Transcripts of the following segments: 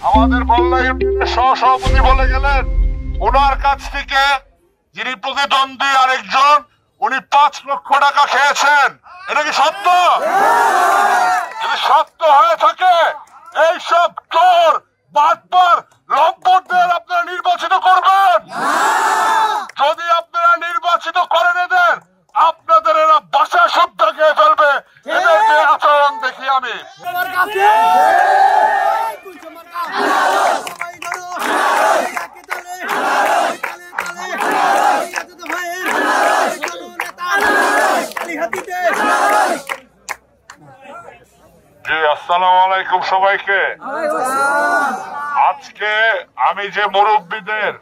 আমাদের বল্লা ইউনিয়নের সহসভাপতি বলে গেলেন ওনার কাছ থেকে যিনি প্রতিদ্বন্দ্বী আরেকজন উনি 5 লক্ষ টাকা খেয়েছেন। এটা কি সত্য? যদি সত্য হয়ে থাকে এইসব চোর বাটপার লম্পটদের আপনারা নির্বাচিত করবেন। যদি আপনারা নির্বাচিত করে নেন আপনাদের এরা বাসা শব্দ খেয়ে ফেলবে। এদের যে আচরণ দেখি আমি জি আসসালামু আলাইকুম সবাইকে। আজকে আমি যে মুরব্বীদের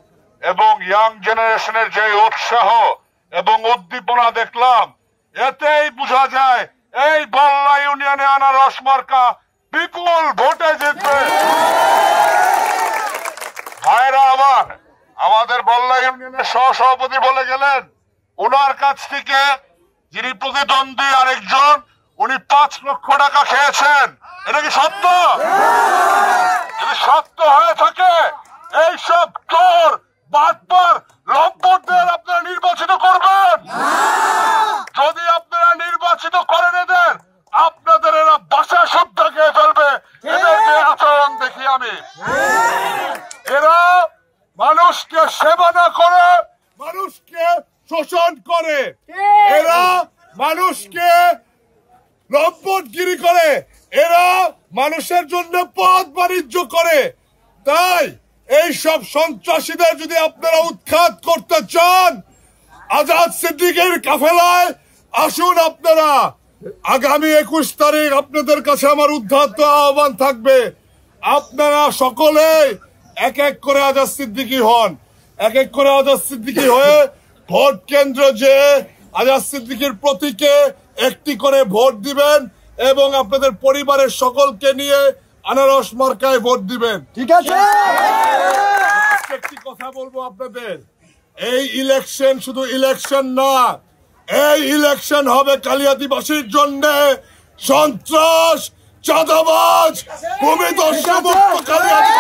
এবং ইয়াং জেনারেশনের যে উৎসাহ এবং উদ্দীপনা দেখলাম এতেই বোঝা যায় এই বল্লা ইউনিয়নে আনারস মার্কা বিপুল ভোটে জিতবে। ভাইরা আমার, আমাদের বল্লা ইউনিয়নের সহসভাপতি বলে গেলেন ওনার কাছ থেকে যিনি প্রতিদ্বন্দ্বী আরেকজন উনি 5 লক্ষ টাকা খেয়েছেন। এটা কি সত্য? যদি সত্য হয়ে থাকে এইসব চোর বাটপার লম্পটদের আপনারা নির্বাচিত করবেন। যদি আপনারা নির্বাচিত করে নেন আপনাদের এরা বাসা শব্দ খেয়ে ফেলবে। এদের যে আচরণ দেখি আমি এরা মানুষকে সেবা না করে মানুষকে শোষণ করে, এরা মানুষকে লম্পটগিরি করে, এরা মানুষের জন্য পথ বাণিজ্য করে। তাই এই সব সন্ত্রাসীদের যদি আপনারা উৎখাত করতে চান আজাদ সিদ্দিকের কাফেলায় আসুন। আপনারা আগামী 21 তারিখ আপনাদের কাছে আমার উদ্ধৃত আহ্বান থাকবে, আপনারা সকলে এক এক করে আজাদ সিদ্দিকী হন। এক এক করে আজাদ সিদ্দিকী হয়ে ভোট কেন্দ্র যে আজাদ সিদ্দিকীর প্রতীকে একটি করে ভোট দিবেন এবং আপনাদের পরিবারের সকলকে নিয়ে আনারস মার্কায় ভোট দিবেন। ঠিক আছে? একটি কথা বলবো আপনাদের, এই ইলেকশন শুধু ইলেকশন না, এই ইলেকশন হবে কালিয়াতীবাসীর জন্য সন্ত্রাস চাঁদাবাজ ভূমিদস্যুমুক্ত কালিয়াতী।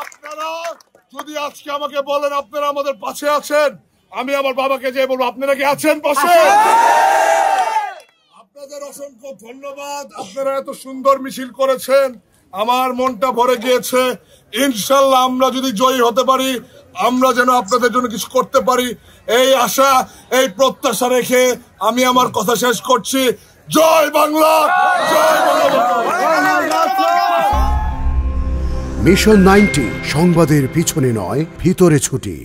আপনারা যদি আজকে আমাকে বলেন আপনারা আমাদের পাশে আছেন, আমি আমার বাবাকে যে বলবো আপনারা কি আছেন পাশে? আপনাদের অসংখ্য ধন্যবাদ। আপনারা এত সুন্দর মিছিল করেছেন, আমার মনটা ভরে গিয়েছে। ইনশাল্লাহ আমরা যদি জয়ী হতে পারি, আমরা যেন আপনাদের জন্য কিছু করতে পারি এই আশা এই প্রত্যাশা রেখে আমি আমার কথা শেষ করছি। জয় বাংলা, জয় বাংলা। মিশন 90 সংবাদের পিছনে নয় ভিতরে ছুটি।